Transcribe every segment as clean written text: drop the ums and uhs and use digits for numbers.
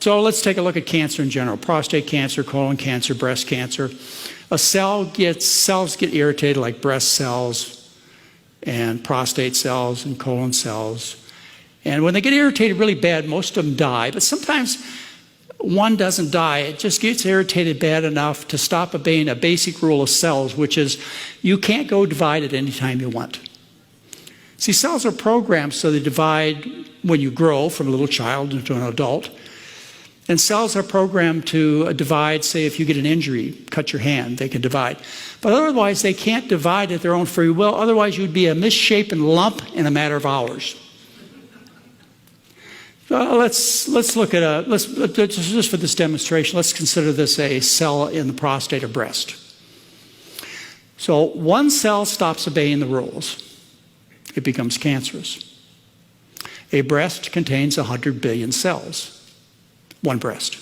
So let's take a look at cancer in general. Prostate cancer, colon cancer, breast cancer. Cells get irritated like breast cells and prostate cells and colon cells. And when they get irritated really bad, most of them die. But sometimes one doesn't die. It just gets irritated bad enough to stop obeying a basic rule of cells, which is you can't go divide at any time you want. See, cells are programmed so they divide when you grow from a little child into an adult. And cells are programmed to divide, say, if you get an injury, cut your hand, they can divide. But otherwise, they can't divide at their own free will. Otherwise, you'd be a misshapen lump in a matter of hours. Let's look at just for this demonstration, let's consider this a cell in the prostate or breast. So one cell stops obeying the rules. It becomes cancerous. A breast contains 100 billion cells. One breast,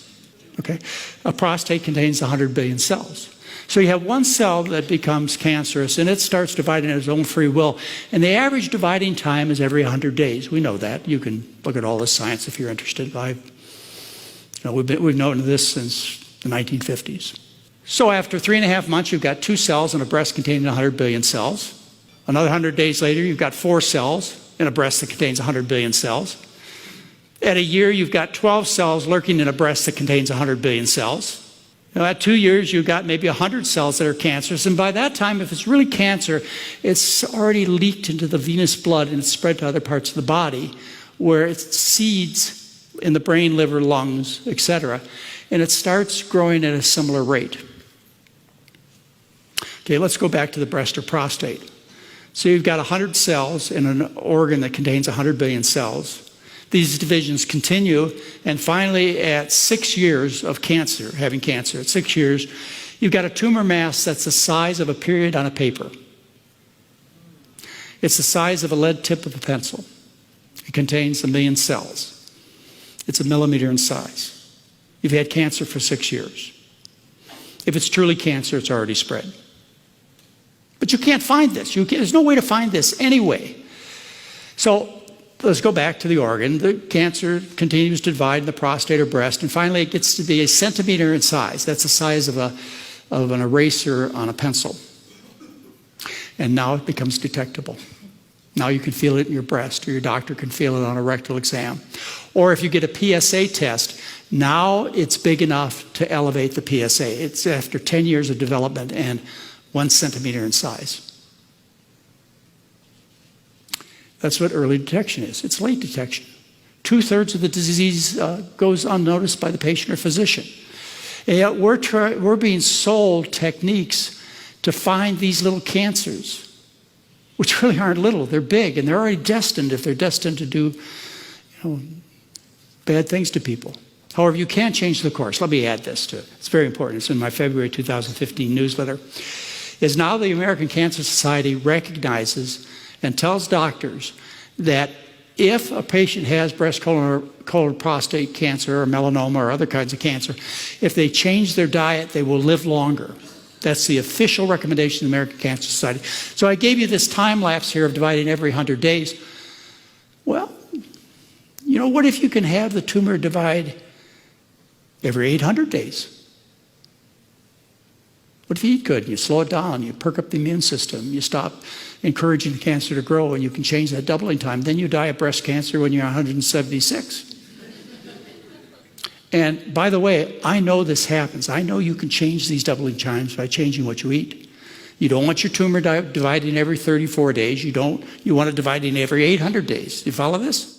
okay? A prostate contains 100 billion cells. So you have one cell that becomes cancerous, and it starts dividing at its own free will. And the average dividing time is every 100 days. We know that. You can look at all this science if you're interested. We've known this since the 1950s. So after 3.5 months, you've got 2 cells in a breast containing 100 billion cells. Another 100 days later, you've got 4 cells in a breast that contains 100 billion cells. At a year, you've got 12 cells lurking in a breast that contains 100 billion cells. Now, at 2 years, you've got maybe 100 cells that are cancerous. And by that time, if it's really cancer, it's already leaked into the venous blood and it's spread to other parts of the body where it seeds in the brain, liver, lungs, etc. And it starts growing at a similar rate. Okay, let's go back to the breast or prostate. So you've got 100 cells in an organ that contains 100 billion cells. These divisions continue, and finally at 6 years of having cancer, at 6 years, you've got a tumor mass that's the size of a period on a paper. It's the size of a lead tip of a pencil. It contains 1 million cells. It's a millimeter in size. You've had cancer for 6 years. If it's truly cancer, it's already spread. But you can't find this. There's no way to find this anyway. So let's go back to the organ. The cancer continues to divide in the prostate or breast, and finally it gets to be a centimeter in size. That's the size of an eraser on a pencil. And now it becomes detectable. Now you can feel it in your breast, or your doctor can feel it on a rectal exam. Or if you get a PSA test, now it's big enough to elevate the PSA. It's after 10 years of development and 1 centimeter in size. That's what early detection is. It's late detection. 2/3 of the disease goes unnoticed by the patient or physician. And yet we're being sold techniques to find these little cancers, which really aren't little. They're big, and they're already destined if they're destined to do bad things to people. However, you can change the course. Let me add this to it. It's very important. It's in my February 2015 newsletter. Is now the American Cancer Society recognizes and tells doctors that if a patient has breast, colon, or prostate cancer or melanoma or other kinds of cancer, if they change their diet, they will live longer. That's the official recommendation of the American Cancer Society. So I gave you this time lapse here of dividing every 100 days. Well, what if you can have the tumor divide every 800 days? What if you eat good? You slow it down, you perk up the immune system, you stop encouraging the cancer to grow, and you can change that doubling time. Then you die of breast cancer when you're 176. And by the way, I know this happens. I know you can change these doubling times by changing what you eat. You don't want your tumor dividing every 34 days. You want it dividing every 800 days. Do you follow this?